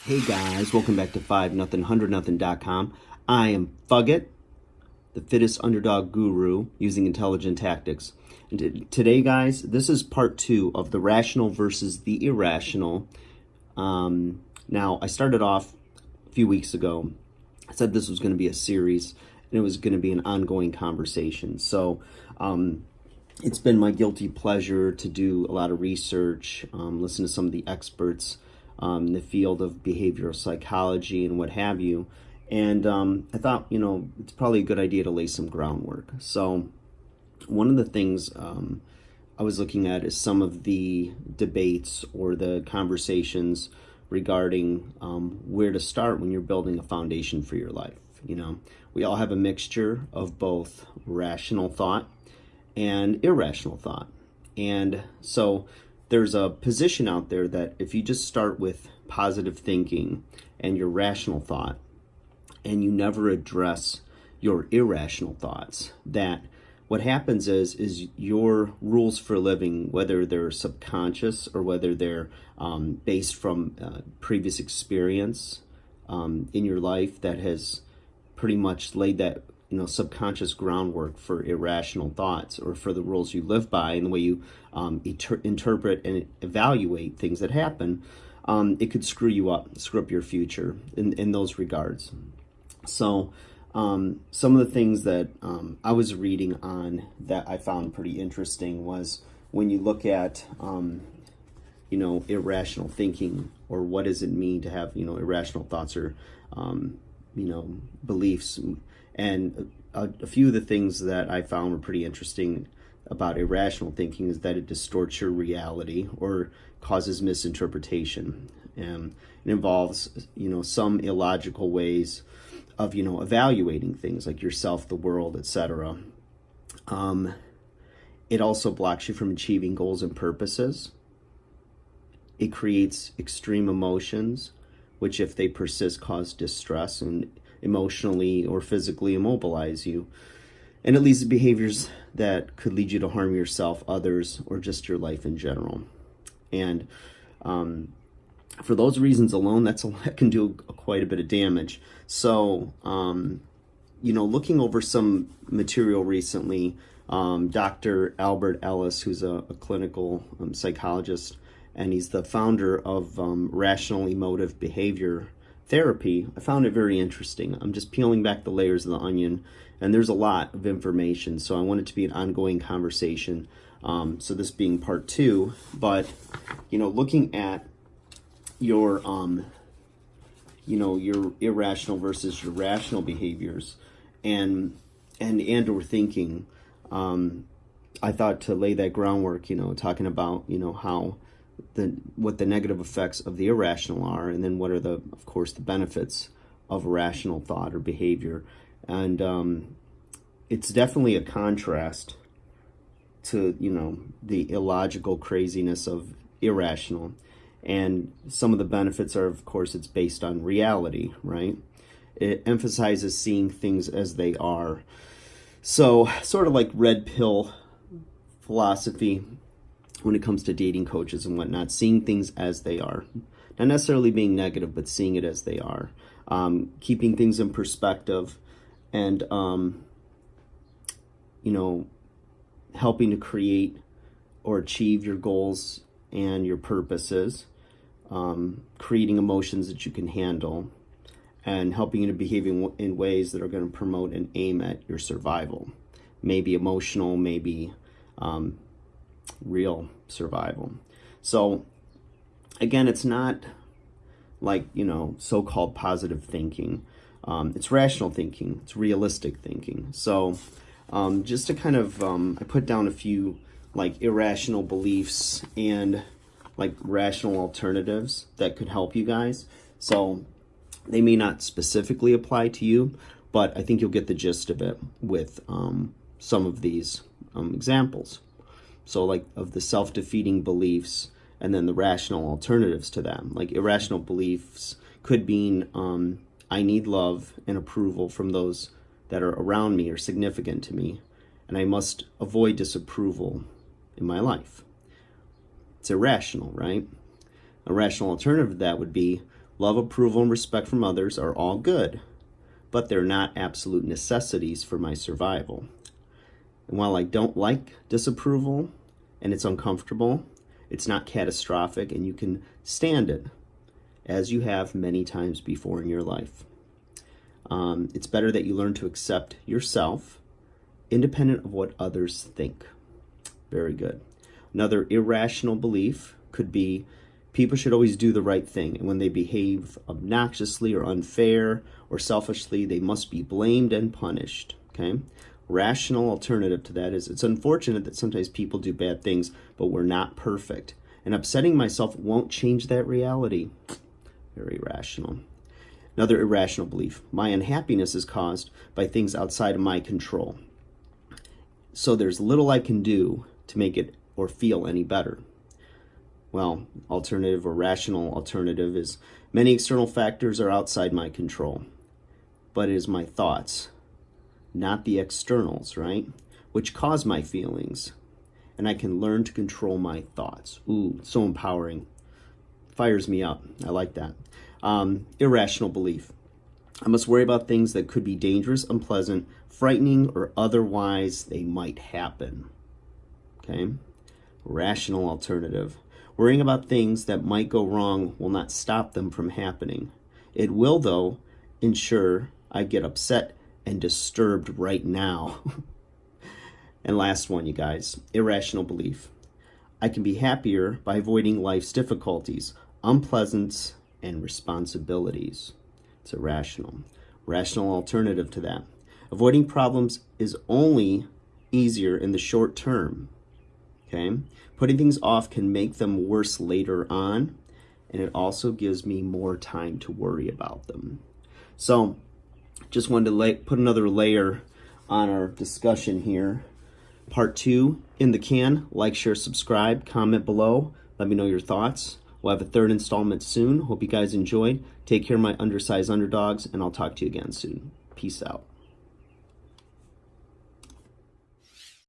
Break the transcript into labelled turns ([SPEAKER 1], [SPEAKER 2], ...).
[SPEAKER 1] Hey guys, welcome back to 5nothing100nothing.com. I am Fugget, the fittest underdog guru using intelligent tactics. And today, guys, this is part 2 of the rational versus the irrational. Now, I started off a few weeks ago. I said this was going to be a series and it was going to be an ongoing conversation. So, it's been my guilty pleasure to do a lot of research, listen to some of the experts in the field of behavioral psychology and what have you. And I thought, it's probably a good idea to lay some groundwork. So one of the things I was looking at is some of the debates or the conversations regarding where to start when you're building a foundation for your life. We all have a mixture of both rational thought and irrational thought. And so there's a position out there that if you just start with positive thinking and your rational thought and you never address your irrational thoughts, that what happens is your rules for living, whether they're subconscious or whether they're based from previous experience in your life that has pretty much laid that subconscious groundwork for irrational thoughts or for the rules you live by and the way you interpret and evaluate things that happen, it could screw up your future in those regards. So some of the things that I was reading on that I found pretty interesting was when you look at irrational thinking, or what does it mean to have irrational thoughts or beliefs. And a few of the things that I found were pretty interesting about irrational thinking is that it distorts your reality or causes misinterpretation. And it involves, some illogical ways of, evaluating things like yourself, the world, etc. It also blocks you from achieving goals and purposes. It creates extreme emotions, which if they persist cause distress and emotionally or physically immobilize you. And it leads to behaviors that could lead you to harm yourself, others, or just your life in general. And for those reasons alone, that can do quite a bit of damage. So, looking over some material recently, Dr. Albert Ellis, who's a clinical psychologist, and he's the founder of Rational Emotive Behavior Therapy, I found it very interesting. I'm just peeling back the layers of the onion, and there's a lot of information, so I want it to be an ongoing conversation. So this being part 2, but looking at your your irrational versus your rational behaviors, and or thinking, I thought to lay that groundwork, talking about how what the negative effects of the irrational are, and then what are of course the benefits of rational thought or behavior. And it's definitely a contrast to the illogical craziness of irrational. And some of the benefits are, of course, it's based on reality, right? It emphasizes seeing things as they are. So sort of like red pill philosophy when it comes to dating coaches and whatnot, seeing things as they are. Not necessarily being negative, but seeing it as they are. Keeping things in perspective and, helping to create or achieve your goals and your purposes, creating emotions that you can handle, and helping you to behave in ways that are going to promote and aim at your survival. Maybe emotional, maybe real survival. So again, it's not like so-called positive thinking. It's rational thinking. It's realistic thinking. So just to kind of I put down a few like irrational beliefs and like rational alternatives that could help you guys. So they may not specifically apply to you, but I think you'll get the gist of it with some of these examples. So like of the self-defeating beliefs and then the rational alternatives to them. Like irrational beliefs could mean I need love and approval from those that are around me or significant to me, and I must avoid disapproval in my life. It's irrational, right? A rational alternative to that would be, Love, approval, and respect from others are all good, but they're not absolute necessities for my survival. And while I don't like disapproval and it's uncomfortable, it's not catastrophic and you can stand it, as you have many times before in your life. It's better that you learn to accept yourself, independent of what others think. Very good. Another irrational belief could be people should always do the right thing, and when they behave obnoxiously or unfair or selfishly, they must be blamed and punished. Okay? Rational alternative to that is it's unfortunate that sometimes people do bad things, but we're not perfect. And upsetting myself won't change that reality. Very rational. Another irrational belief. My unhappiness is caused by things outside of my control. So there's little I can do to make it or feel any better. Well, alternative or rational alternative is many external factors are outside my control, but it is my thoughts, not the externals, right? Which cause my feelings. And I can learn to control my thoughts. Ooh, so empowering. Fires me up. I like that. Irrational belief. I must worry about things that could be dangerous, unpleasant, frightening, or otherwise they might happen. Okay? Rational alternative. Worrying about things that might go wrong will not stop them from happening. It will, though, ensure I get upset and disturbed right now. And last one, you guys. Irrational belief. I can be happier by avoiding life's difficulties, unpleasant, and responsibilities. It's irrational. Rational alternative to that. Avoiding problems is only easier in the short term. Okay? Putting things off can make them worse later on, and it also gives me more time to worry about them. So, just wanted to put another layer on our discussion here. Part 2 in the can. Like, share, subscribe, comment below. Let me know your thoughts. We'll have a third installment soon. Hope you guys enjoyed. Take care of my undersized underdogs, and I'll talk to you again soon. Peace out.